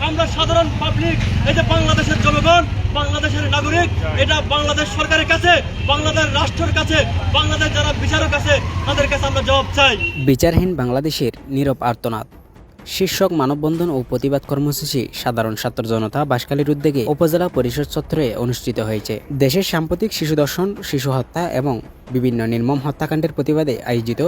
আমরা সাধারণ পাবলিক, এই যে বাংলাদেশের জনগণ, বাংলাদেশের নাগরিক, এটা বাংলাদেশ সরকারের কাছে, বাংলাদেশ রাষ্ট্রের কাছে, বাংলাদেশ যারা বিচারক আছে তাদের কাছে আমরা জবাব চাই। বিচারহীন বাংলাদেশের নীরব আর্তনাদ শীর্ষক মানববন্ধন ও প্রতিবাদ কর্মসূচি সাধারণ ছাত্র জনতা বাঁশখালীর উদ্যোগে উপজেলা পরিষদ চত্বরে অনুষ্ঠিত হয়েছে। দেশের সাম্প্রতিক শিশু ধর্ষণ, শিশু হত্যা এবং বিভিন্ন নির্মম হত্যাকাণ্ডের প্রতিবাদে আয়োজিত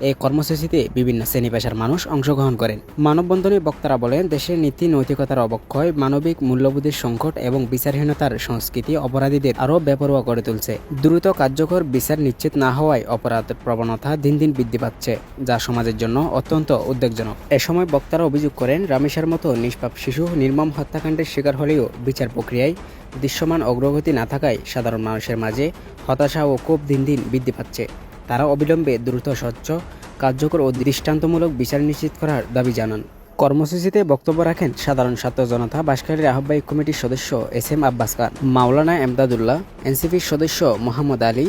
এই কর্মসূচিতে বিভিন্ন শ্রেণী পেশার মানুষ অংশগ্রহণ করেন। মানববন্ধনে বক্তারা বলেন, দেশের নীতি নৈতিকতার অবক্ষয়, মানবিক মূল্যবোধের সংকট এবং বিচারহীনতার সংস্কৃতি অপরাধীদের আরও বেপরোয়া করে তুলছে। দ্রুত কার্যকর বিচার নিশ্চিত না হওয়ায় অপরাধের প্রবণতা দিন দিন বৃদ্ধি পাচ্ছে, যা সমাজের জন্য অত্যন্ত উদ্বেগজনক। এ সময় বক্তারা অভিযোগ করেন, রামেশের মতো নিষ্পাপ শিশু নির্মম হত্যাকাণ্ডের শিকার হলেও বিচার প্রক্রিয়ায় দৃশ্যমান অগ্রগতি না থাকায় সাধারণ মানুষের মাঝে হতাশা ও ক্ষোভ দিন দিন বৃদ্ধি পাচ্ছে। তারা অবিলম্বে দ্রুত, স্বচ্ছ, কার্যকর ও দৃষ্টান্তমূলক বিচার নিশ্চিত করার দাবি জানান। কর্মসূচিতে বক্তব্য রাখেন সাধারণ ছাত্র জনতা বাঁশখালীর আহ্বায়ক কমিটির সদস্য SM আব্বাস খান, মাওলানা এমদাদুল্লাহ, এনসিপির সদস্য মোহাম্মদ আলী,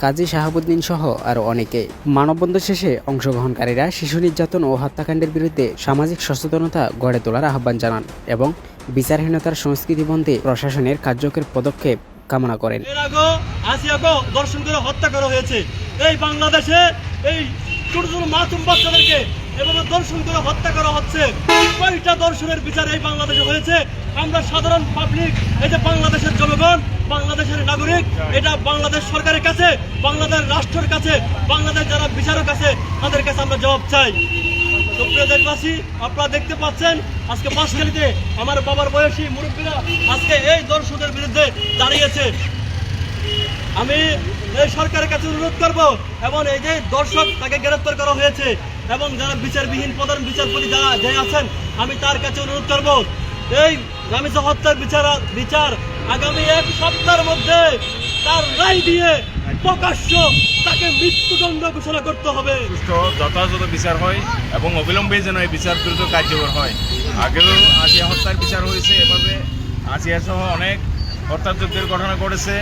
কাজী শাহাবুদ্দিন সহ আরও অনেকে। মানববন্ধন শেষে অংশগ্রহণকারীরা শিশু নির্যাতন ও হত্যাকাণ্ডের বিরুদ্ধে সামাজিক সচেতনতা গড়ে তোলার আহ্বান জানান এবং বিচারহীনতার সংস্কৃতি বন্ধে প্রশাসনের কার্যকর পদক্ষেপ কামনা করেন। এর আগে আসিয়াকে দর্শন করে হত্যা করা হয়েছে। এই বাংলাদেশে এই ছোট ছোট মাসুম বাচ্চাদেরকে এভাবে দর্শন করে হত্যা করা হচ্ছে। কয়টা দর্শনের বিচার এই বাংলাদেশে হয়েছে? আমরা সাধারণ পাবলিক, এই যে বাংলাদেশের জনগণ, বাংলাদেশের নাগরিক, এটা বাংলাদেশ সরকারের কাছে, বাংলাদেশ রাষ্ট্রের কাছে, বাংলাদেশ যারা বিচারক আছে তাদের কাছে আমরা জবাব চাই। সুপ্রিয় দেশবাসী, আপনারা দেখতে পাচ্ছেন আজকে বাঁশখালীতে আমার বাবার বয়সী মুরব্বীরা আজকে এই দর্শনের বিরুদ্ধে দাঁড়িয়েছে। আমি এই সরকারের কাছে অনুরোধ করব, এবং এই যে দর্শক তাকে গ্রেফতার করা হয়েছে এবং যারা বিচারবিহীন প্রধান বিচারপতি যারা যে আছেন, আমি তার কাছে অনুরোধ করব, এই রামেশ হত্যার বিচার আগামী 1 সপ্তাহের মধ্যে তার রায় দিয়ে প্রকাশ্য তাকে মৃত্যুদণ্ড ঘোষণা করতে হবে। যথাযথ বিচার হয় এবং অবিলম্বে যেন এই বিচার দ্রুত কার্যকর হয়। আগেও আসিয়া হত্যার বিচার হয়েছে, এভাবে আসিয়া সহ অনেক হত্যাযজ্ঞের ঘটনা ঘটেছে,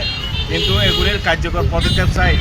কিন্তু এগুলির কার্যকর পদক্ষেপ চাই।